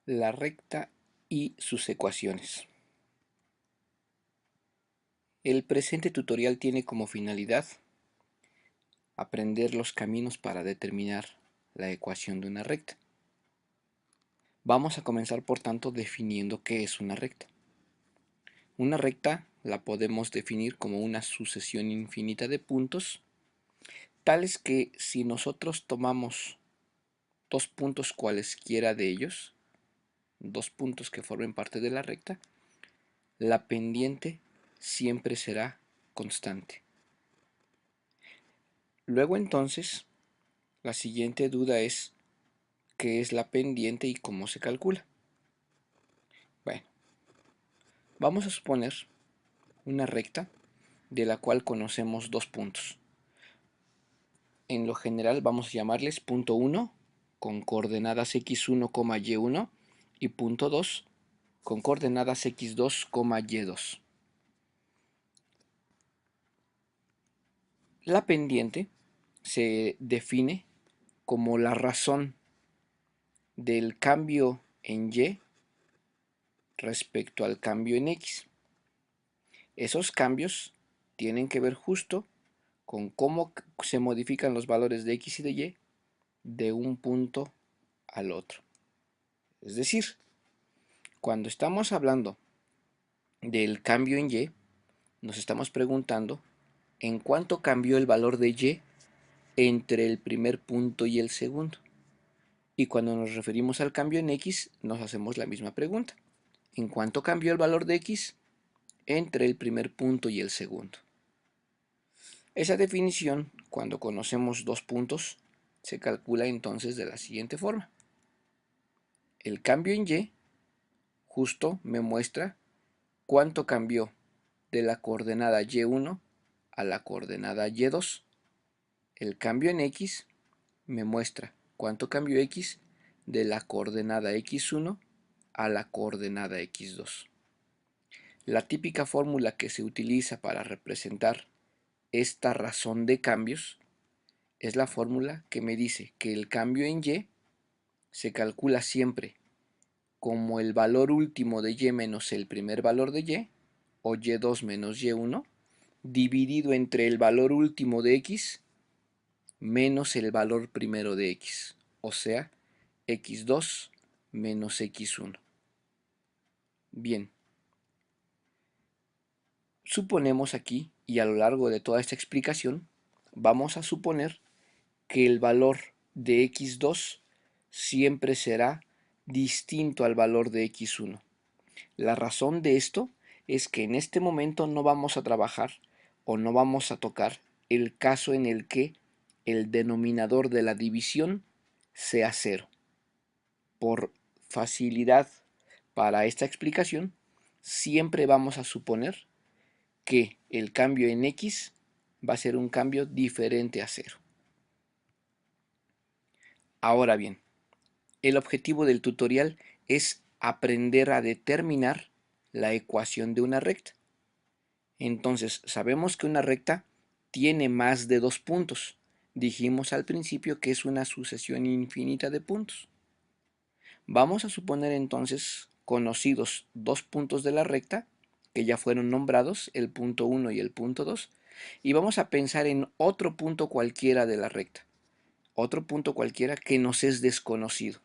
La recta y sus ecuaciones. El presente tutorial tiene como finalidad aprender los caminos para determinar la ecuación de una recta. Vamos a comenzar por tanto definiendo qué es una recta. Una recta la podemos definir como una sucesión infinita de puntos, tales que si nosotros tomamos dos puntos cualesquiera de ellos, dos puntos que formen parte de la recta, la pendiente siempre será constante. Luego entonces, la siguiente duda es ¿qué es la pendiente y cómo se calcula? Bueno, vamos a suponer una recta de la cual conocemos dos puntos. En lo general vamos a llamarles punto 1 con coordenadas x1, y1 y punto 2 con coordenadas x2, y2. La pendiente se define como la razón del cambio en y respecto al cambio en x. Esos cambios tienen que ver justo con cómo se modifican los valores de x y de y de un punto al otro. Es decir, cuando estamos hablando del cambio en y, nos estamos preguntando en cuánto cambió el valor de y entre el primer punto y el segundo. Y cuando nos referimos al cambio en x, nos hacemos la misma pregunta. ¿En cuánto cambió el valor de x entre el primer punto y el segundo? Esa definición, cuando conocemos dos puntos, se calcula entonces de la siguiente forma. El cambio en y justo me muestra cuánto cambió de la coordenada y1 a la coordenada y2. El cambio en x me muestra cuánto cambió x de la coordenada x1 a la coordenada x2. La típica fórmula que se utiliza para representar esta razón de cambios es la fórmula que me dice que el cambio en y se calcula siempre como el valor último de y menos el primer valor de y, o y2 menos y1, dividido entre el valor último de x menos el valor primero de x, o sea, x2 menos x1. Bien, suponemos aquí, y a lo largo de toda esta explicación, vamos a suponer que el valor de x2 siempre será distinto al valor de x1. La razón de esto es que en este momento no vamos a trabajar o no vamos a tocar el caso en el que el denominador de la división sea cero. Por facilidad para esta explicación, siempre vamos a suponer que el cambio en x va a ser un cambio diferente a cero. Ahora bien, el objetivo del tutorial es aprender a determinar la ecuación de una recta. Entonces, sabemos que una recta tiene más de dos puntos. Dijimos al principio que es una sucesión infinita de puntos. Vamos a suponer entonces conocidos dos puntos de la recta, que ya fueron nombrados, el punto 1 y el punto 2, y vamos a pensar en otro punto cualquiera de la recta, otro punto cualquiera que nos es desconocido.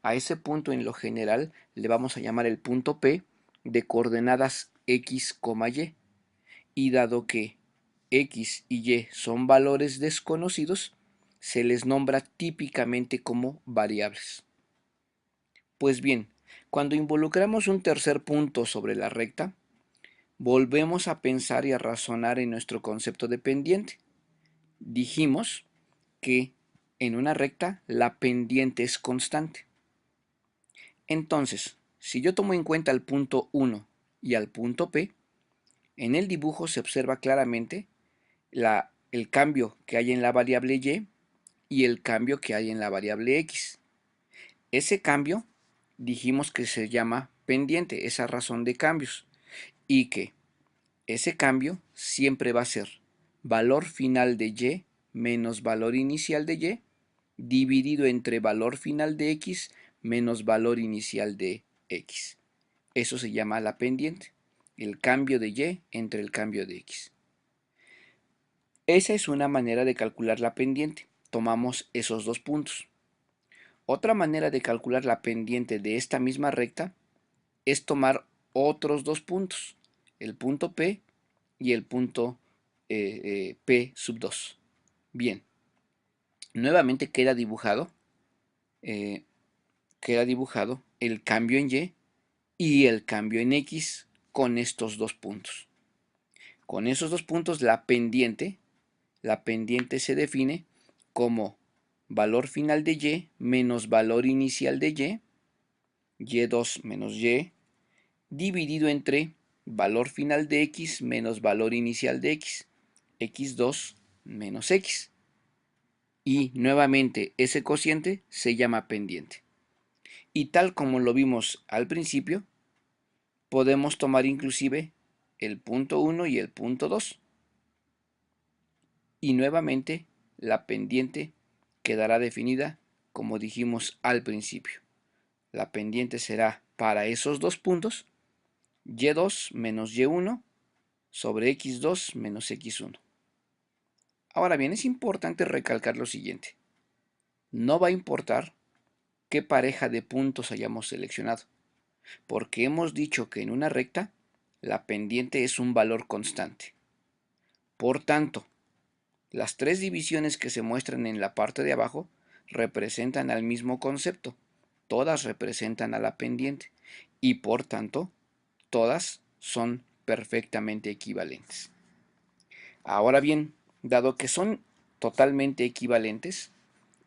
A ese punto en lo general le vamos a llamar el punto P de coordenadas x, y, y dado que x y y son valores desconocidos, se les nombra típicamente como variables. Pues bien, cuando involucramos un tercer punto sobre la recta, volvemos a pensar y a razonar en nuestro concepto de pendiente. Dijimos que en una recta la pendiente es constante. Entonces, si yo tomo en cuenta al punto 1 y al punto P, en el dibujo se observa claramente el cambio que hay en la variable y el cambio que hay en la variable x. Ese cambio dijimos que se llama pendiente, esa razón de cambios, y que ese cambio siempre va a ser valor final de y menos valor inicial de y dividido entre valor final de x menos valor inicial de x. Eso se llama la pendiente, el cambio de y entre el cambio de x. Esa es una manera de calcular la pendiente. Tomamos esos dos puntos. Otra manera de calcular la pendiente de esta misma recta es tomar otros dos puntos, el punto P y el punto P sub 2. Bien, nuevamente eh, queda dibujado el cambio en y el cambio en x con estos dos puntos. Con esos dos puntos la pendiente se define como valor final de y menos valor inicial de y2 menos y, dividido entre valor final de x menos valor inicial de x, x2 menos x. Y nuevamente ese cociente se llama pendiente. Y tal como lo vimos al principio, podemos tomar inclusive el punto 1 y el punto 2. Y nuevamente la pendiente quedará definida como dijimos al principio. La pendiente será para esos dos puntos y2 menos y1 sobre x2 menos x1. Ahora bien, es importante recalcar lo siguiente. No va a importar qué pareja de puntos hayamos seleccionado, porque hemos dicho que en una recta la pendiente es un valor constante. Por tanto, las tres divisiones que se muestran en la parte de abajo representan al mismo concepto. Todas representan a la pendiente y por tanto, todas son perfectamente equivalentes. Ahora bien, dado que son totalmente equivalentes,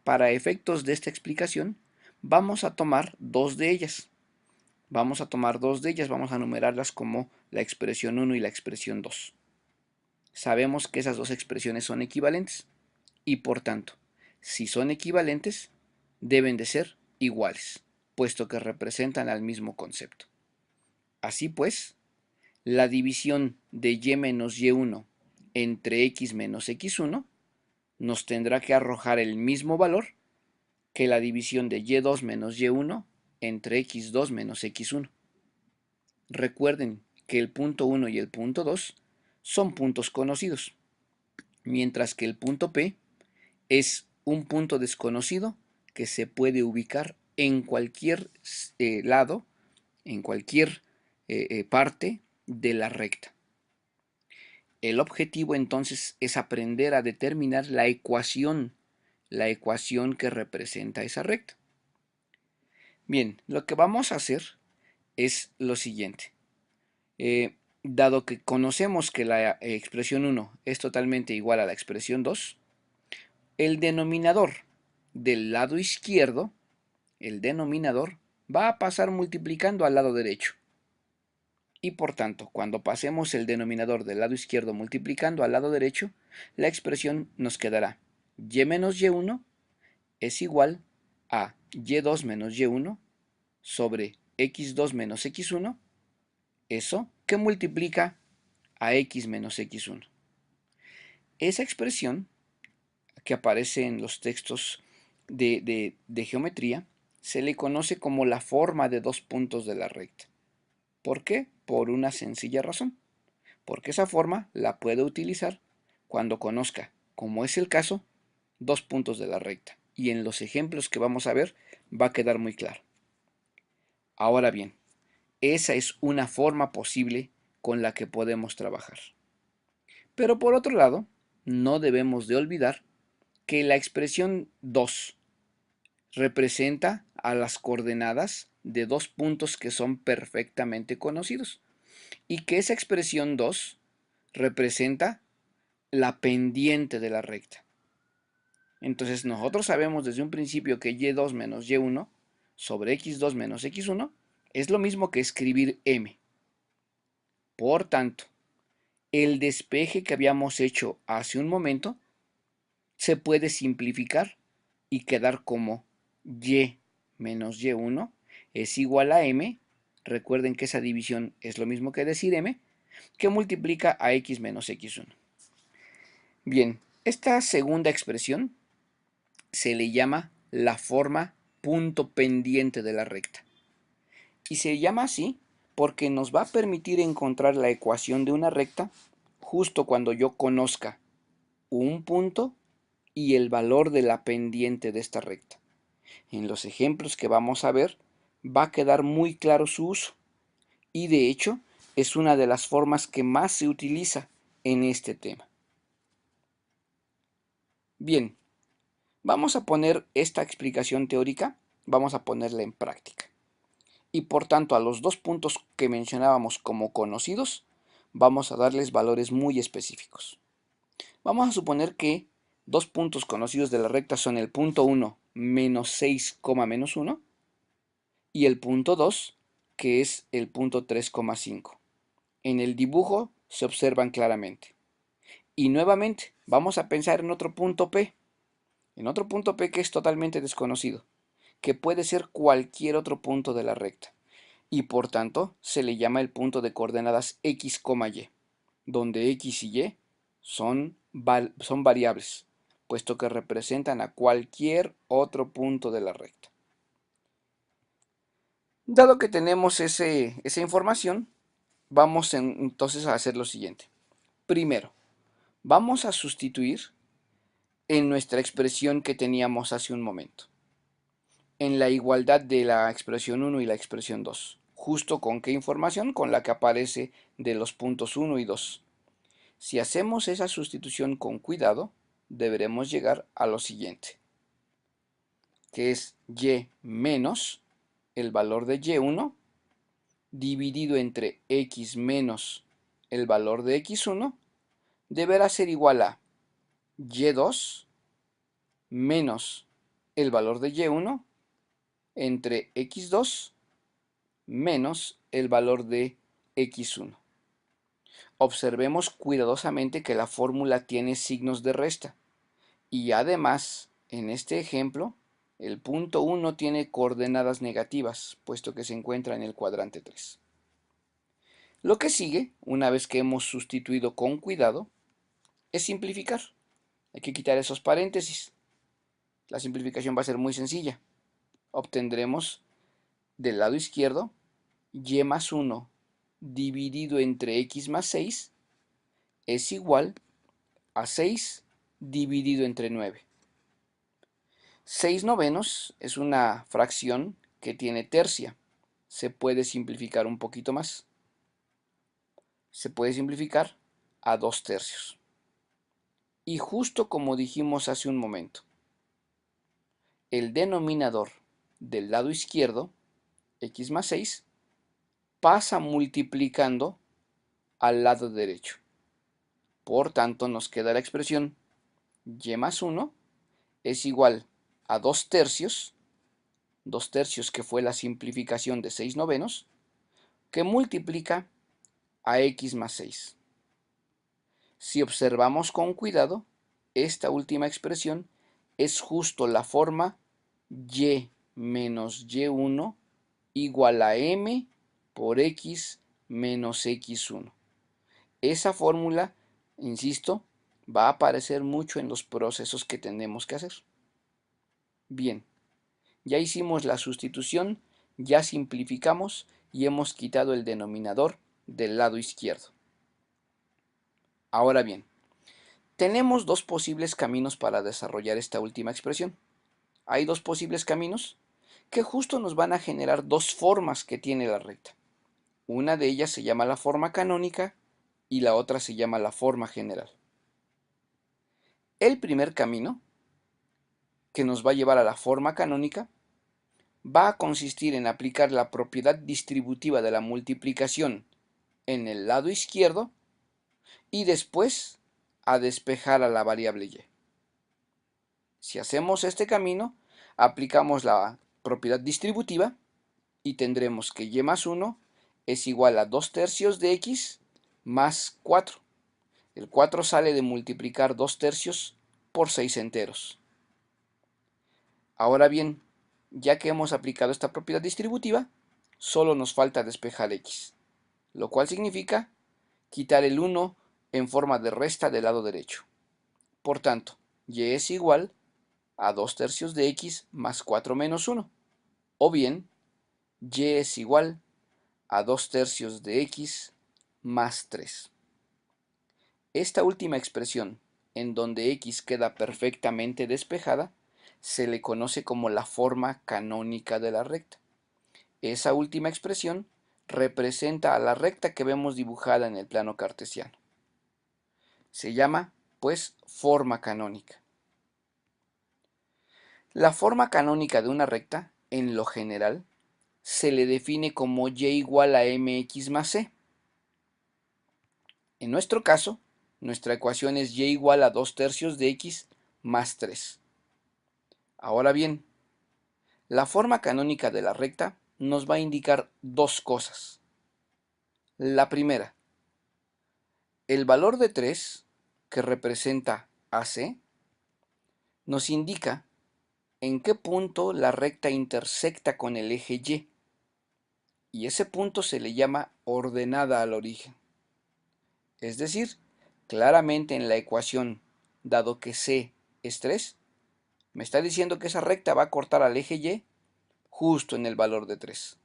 para efectos de esta explicación, vamos a tomar dos de ellas. Vamos a numerarlas como la expresión 1 y la expresión 2. Sabemos que esas dos expresiones son equivalentes y por tanto, si son equivalentes, deben de ser iguales, puesto que representan al mismo concepto. Así pues, la división de y menos y1 entre x menos x1 nos tendrá que arrojar el mismo valor que la división de y2 menos y1 entre x2 menos x1. Recuerden que el punto 1 y el punto 2 son puntos conocidos, mientras que el punto P es un punto desconocido que se puede ubicar en cualquier lado, en cualquier parte de la recta. El objetivo entonces es aprender a determinar la ecuación que representa esa recta. Bien, lo que vamos a hacer es lo siguiente. Dado que conocemos que la expresión 1 es totalmente igual a la expresión 2, el denominador del lado izquierdo, va a pasar multiplicando al lado derecho. Y por tanto, cuando pasemos el denominador del lado izquierdo multiplicando al lado derecho, la expresión nos quedará y menos y1 es igual a y2 menos y1 sobre x2 menos x1, eso que multiplica a x menos x1. Esa expresión que aparece en los textos de geometría se le conoce como la forma de dos puntos de la recta. ¿Por qué? Por una sencilla razón. Porque esa forma la puede utilizar cuando conozca, como es el caso, dos puntos de la recta. Y en los ejemplos que vamos a ver va a quedar muy claro. Ahora bien, esa es una forma posible con la que podemos trabajar. Pero por otro lado, no debemos de olvidar que la expresión 2 representa a las coordenadas de dos puntos que son perfectamente conocidos y que esa expresión 2 representa la pendiente de la recta. Entonces nosotros sabemos desde un principio que y2 menos y1 sobre x2 menos x1 es lo mismo que escribir m. Por tanto, el despeje que habíamos hecho hace un momento se puede simplificar y quedar como y menos y1 es igual a m. Recuerden que esa división es lo mismo que decir m, que multiplica a x menos x1. Bien, esta segunda expresión se le llama la forma punto pendiente de la recta. Y se llama así porque nos va a permitir encontrar la ecuación de una recta justo cuando yo conozca un punto y el valor de la pendiente de esta recta. En los ejemplos que vamos a ver va a quedar muy claro su uso y de hecho es una de las formas que más se utiliza en este tema. Bien, vamos a poner esta explicación teórica, vamos a ponerla en práctica. Y por tanto a los dos puntos que mencionábamos como conocidos, vamos a darles valores muy específicos. Vamos a suponer que dos puntos conocidos de la recta son el punto 1 menos 6, menos 1 y el punto 2 que es el punto 3,5. En el dibujo se observan claramente. Y nuevamente vamos a pensar en otro punto P, que es totalmente desconocido, que puede ser cualquier otro punto de la recta. Y por tanto se le llama el punto de coordenadas x, y, donde x y y son variables, puesto que representan a cualquier otro punto de la recta. Dado que tenemos esa información, vamos entonces a hacer lo siguiente. Primero, vamos a sustituir en nuestra expresión que teníamos hace un momento, en la igualdad de la expresión 1 y la expresión 2. ¿Justo con qué información? Con la que aparece de los puntos 1 y 2. Si hacemos esa sustitución con cuidado, deberemos llegar a lo siguiente, que es y menos el valor de y1 dividido entre x menos el valor de x1 deberá ser igual a y2 menos el valor de y1 entre x2 menos el valor de x1. Observemos cuidadosamente que la fórmula tiene signos de resta y además, en este ejemplo, el punto 1 tiene coordenadas negativas, puesto que se encuentra en el cuadrante 3. Lo que sigue, una vez que hemos sustituido con cuidado, es simplificar. Hay que quitar esos paréntesis. La simplificación va a ser muy sencilla. Obtendremos del lado izquierdo y más 1 dividido entre x más 6 es igual a 6 dividido entre 9. 6 novenos es una fracción que tiene tercia. Se puede simplificar un poquito más. Se puede simplificar a 2 tercios. Y justo como dijimos hace un momento, el denominador del lado izquierdo, x más 6, pasa multiplicando al lado derecho. Por tanto, nos queda la expresión y más 1 es igual a 2 tercios que fue la simplificación de 6 novenos, que multiplica a x más 6. Si observamos con cuidado, esta última expresión es justo la forma y menos y1 igual a m por x menos x1. Esa fórmula, insisto, va a aparecer mucho en los procesos que tenemos que hacer. Bien, ya hicimos la sustitución, ya simplificamos y hemos quitado el denominador del lado izquierdo. Ahora bien, tenemos dos posibles caminos para desarrollar esta última expresión. Hay dos posibles caminos que justo nos van a generar dos formas que tiene la recta. Una de ellas se llama la forma canónica y la otra se llama la forma general. El primer camino, que nos va a llevar a la forma canónica, va a consistir en aplicar la propiedad distributiva de la multiplicación en el lado izquierdo y después a despejar a la variable y. Si hacemos este camino, aplicamos la propiedad distributiva y tendremos que y más 1 es igual a 2 tercios de x más 4. El 4 sale de multiplicar 2 tercios por 6 enteros. Ahora bien, ya que hemos aplicado esta propiedad distributiva, solo nos falta despejar x, lo cual significa quitar el 1 en forma de resta del lado derecho. Por tanto, y es igual a 2 tercios de x más 4 menos 1. O bien, y es igual a 2 tercios de x más 3. Esta última expresión, en donde x queda perfectamente despejada, se le conoce como la forma canónica de la recta. Esa última expresión representa a la recta que vemos dibujada en el plano cartesiano. Se llama, pues, forma canónica. La forma canónica de una recta, en lo general, se le define como y igual a mx más c. En nuestro caso, nuestra ecuación es y igual a 2 tercios de x más 3. Ahora bien, la forma canónica de la recta nos va a indicar dos cosas. La primera, el valor de 3, que representa AC, nos indica en qué punto la recta intersecta con el eje y ese punto se le llama ordenada al origen. Es decir, claramente en la ecuación, dado que C es 3, me está diciendo que esa recta va a cortar al eje Y justo en el valor de 3.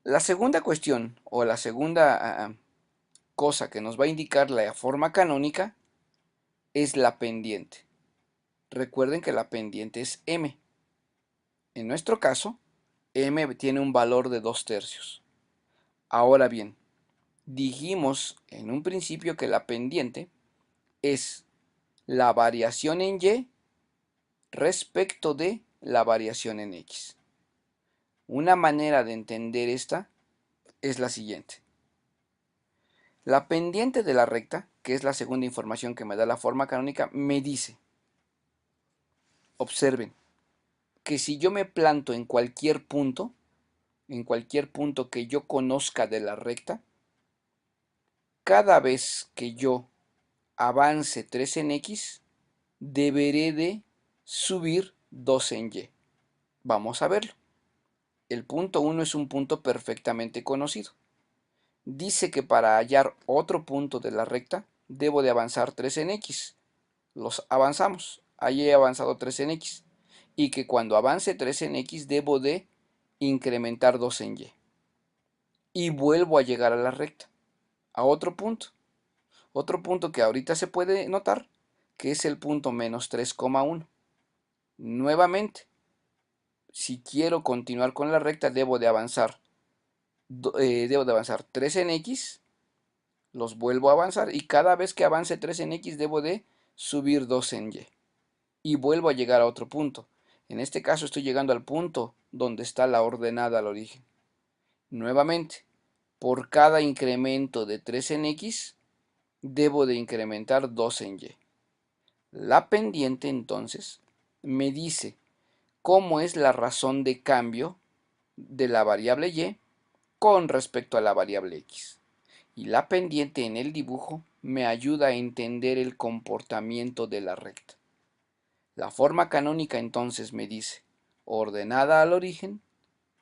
La segunda cuestión, o la segunda cosa que nos va a indicar la forma canónica, es la pendiente. Recuerden que la pendiente es M. En nuestro caso, M tiene un valor de 2 tercios. Ahora bien, dijimos en un principio que la pendiente es la variación en Y respecto de la variación en X. Una manera de entender esta es la siguiente. La pendiente de la recta, que es la segunda información que me da la forma canónica, me dice, observen, que si yo me planto en cualquier punto que yo conozca de la recta, cada vez que yo avance 3 en X, deberé de subir 2 en Y. Vamos a verlo. El punto 1 es un punto perfectamente conocido. Dice que para hallar otro punto de la recta, debo de avanzar 3 en X. Los avanzamos. Ahí he avanzado 3 en X. Y que cuando avance 3 en X, debo de incrementar 2 en Y. Y vuelvo a llegar a la recta, a otro punto. Otro punto que ahorita se puede notar, que es el punto menos 3,1. Nuevamente, si quiero continuar con la recta, debo de avanzar 3 en X, los vuelvo a avanzar y cada vez que avance 3 en X debo de subir 2 en Y y vuelvo a llegar a otro punto. En este caso estoy llegando al punto donde está la ordenada al origen. Nuevamente, por cada incremento de 3 en X, debo de incrementar 2 en Y. La pendiente entonces me dice cómo es la razón de cambio de la variable Y con respecto a la variable X. Y la pendiente en el dibujo me ayuda a entender el comportamiento de la recta. La forma canónica entonces me dice ordenada al origen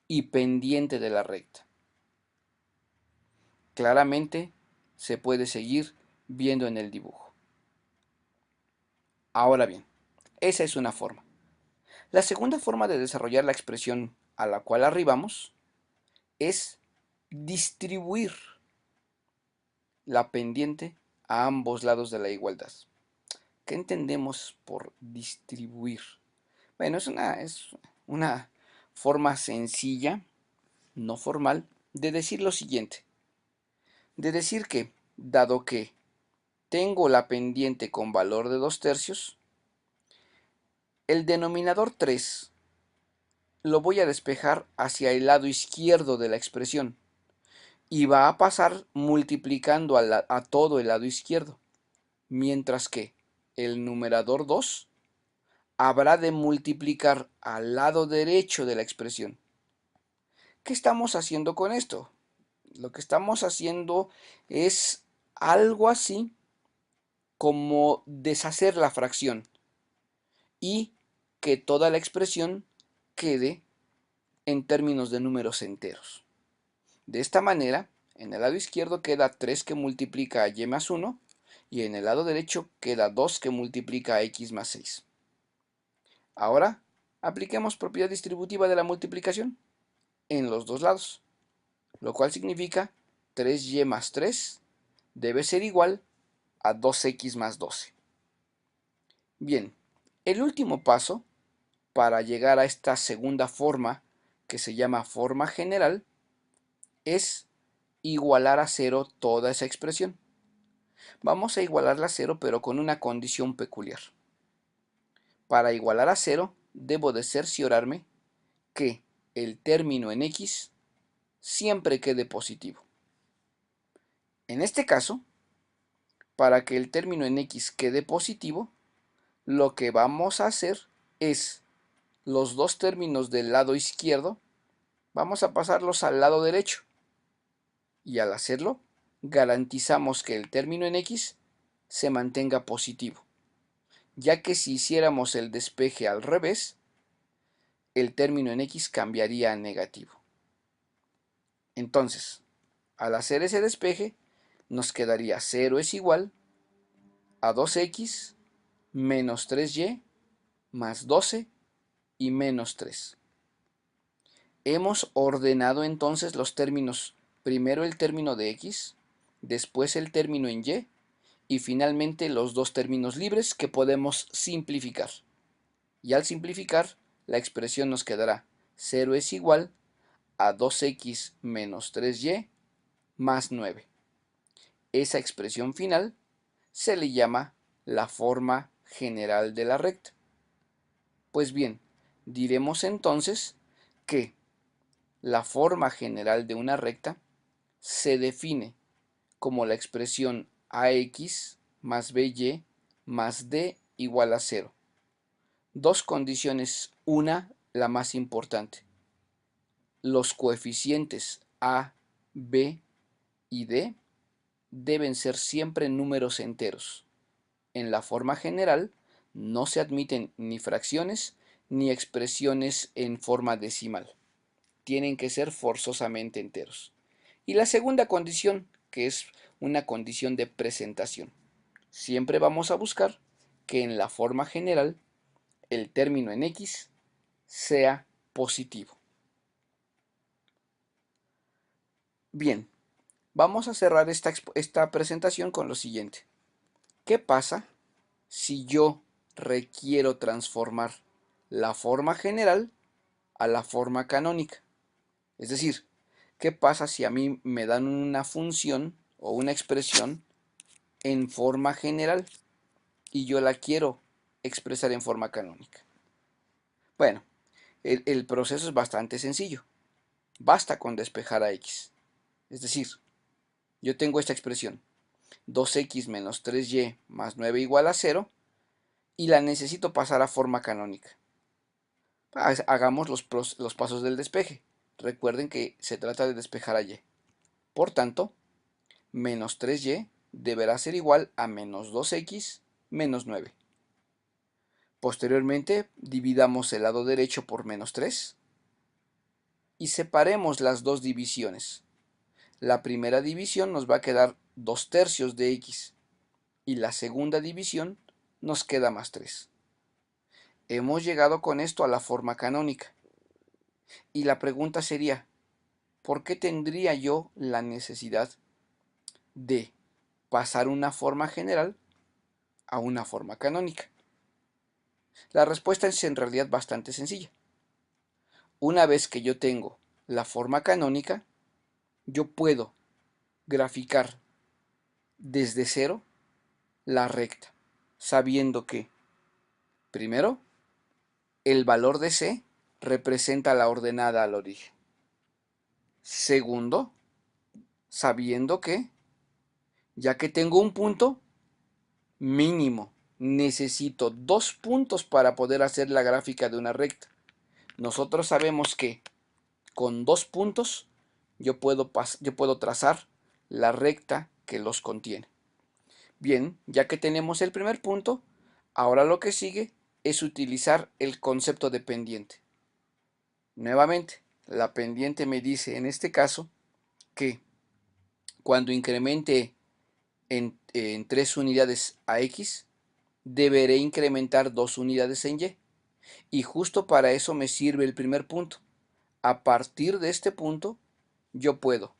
y pendiente de la recta. Claramente se puede seguir viendo en el dibujo. Ahora bien, esa es una forma. La segunda forma de desarrollar la expresión a la cual arribamos es distribuir la pendiente a ambos lados de la igualdad. ¿Qué entendemos por distribuir? Bueno, es una forma sencilla, no formal, de decir lo siguiente. De decir que, dado que tengo la pendiente con valor de 2 tercios, el denominador 3 lo voy a despejar hacia el lado izquierdo de la expresión y va a pasar multiplicando a todo el lado izquierdo, mientras que el numerador 2 habrá de multiplicar al lado derecho de la expresión. ¿Qué estamos haciendo con esto? Lo que estamos haciendo es algo así como deshacer la fracción y que toda la expresión quede en términos de números enteros. De esta manera, en el lado izquierdo queda 3 que multiplica a y más 1 y en el lado derecho queda 2 que multiplica a x más 6. Ahora, apliquemos propiedad distributiva de la multiplicación en los dos lados, lo cual significa 3y más 3 debe ser igual a 2x más 12. Bien, el último paso para llegar a esta segunda forma, que se llama forma general, es igualar a cero toda esa expresión. Vamos a igualarla a cero, pero con una condición peculiar. Para igualar a cero, debo de cerciorarme que el término en x siempre quede positivo. En este caso, para que el término en x quede positivo, lo que vamos a hacer es los dos términos del lado izquierdo, vamos a pasarlos al lado derecho. Y al hacerlo, garantizamos que el término en x se mantenga positivo, ya que si hiciéramos el despeje al revés, el término en x cambiaría a negativo. Entonces, al hacer ese despeje, nos quedaría 0 es igual a 2x menos 3y más 12 y menos 3. Hemos ordenado entonces los términos, primero el término de x, después el término en y finalmente los dos términos libres que podemos simplificar. Y al simplificar, la expresión nos quedará 0 es igual a 2x menos 3y más 9. Esa expresión final se le llama la forma general de la recta. Pues bien, diremos entonces que la forma general de una recta se define como la expresión ax más by más d igual a 0. Dos condiciones, una, la más importante. Los coeficientes a, b y d deben ser siempre números enteros. En la forma general no se admiten ni fracciones ni expresiones en forma decimal. Tienen que ser forzosamente enteros. Y la segunda condición, que es una condición de presentación. Siempre vamos a buscar que en la forma general el término en x sea positivo. Bien, vamos a cerrar esta presentación con lo siguiente. ¿Qué pasa si yo requiero transformar la forma general a la forma canónica? Es decir, ¿qué pasa si a mí me dan una función o una expresión en forma general y yo la quiero expresar en forma canónica? Bueno, el proceso es bastante sencillo. Basta con despejar a x. Es decir, yo tengo esta expresión, 2x menos 3y más 9 igual a 0, y la necesito pasar a forma canónica. Hagamos los pasos del despeje. Recuerden que se trata de despejar a y. Por tanto, menos 3y deberá ser igual a menos 2x menos 9. Posteriormente, dividamos el lado derecho por menos 3 y separemos las dos divisiones. La primera división nos va a quedar 2 tercios de x y la segunda división nos queda más 3. Hemos llegado con esto a la forma canónica. Y la pregunta sería, ¿por qué tendría yo la necesidad de pasar una forma general a una forma canónica? La respuesta es en realidad bastante sencilla. Una vez que yo tengo la forma canónica, yo puedo graficar desde cero la recta, sabiendo que, primero, el valor de c representa la ordenada al origen. Segundo, sabiendo que, ya que tengo un punto, mínimo necesito 2 puntos para poder hacer la gráfica de una recta. Nosotros sabemos que con 2 puntos yo puedo trazar la recta que los contiene. Bien, ya que tenemos el primer punto, ahora lo que sigue es utilizar el concepto de pendiente. Nuevamente, la pendiente me dice en este caso que cuando incremente en 3 unidades a x, deberé incrementar 2 unidades en y. Y justo para eso me sirve el primer punto. A partir de este punto, yo puedo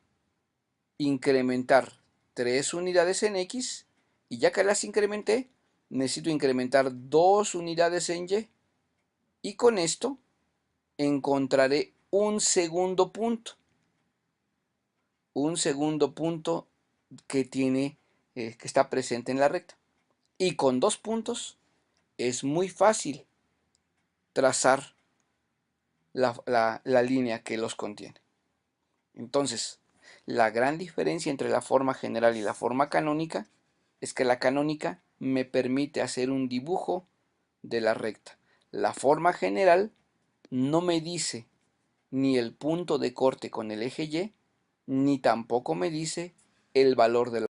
incrementar 3 unidades en X, y ya que las incrementé, necesito incrementar 2 unidades en Y, y con esto encontraré un segundo punto que que está presente en la recta. Y con 2 puntos es muy fácil trazar la línea que los contiene. Entonces, la gran diferencia entre la forma general y la forma canónica es que la canónica me permite hacer un dibujo de la recta. La forma general no me dice ni el punto de corte con el eje Y, ni tampoco me dice el valor de la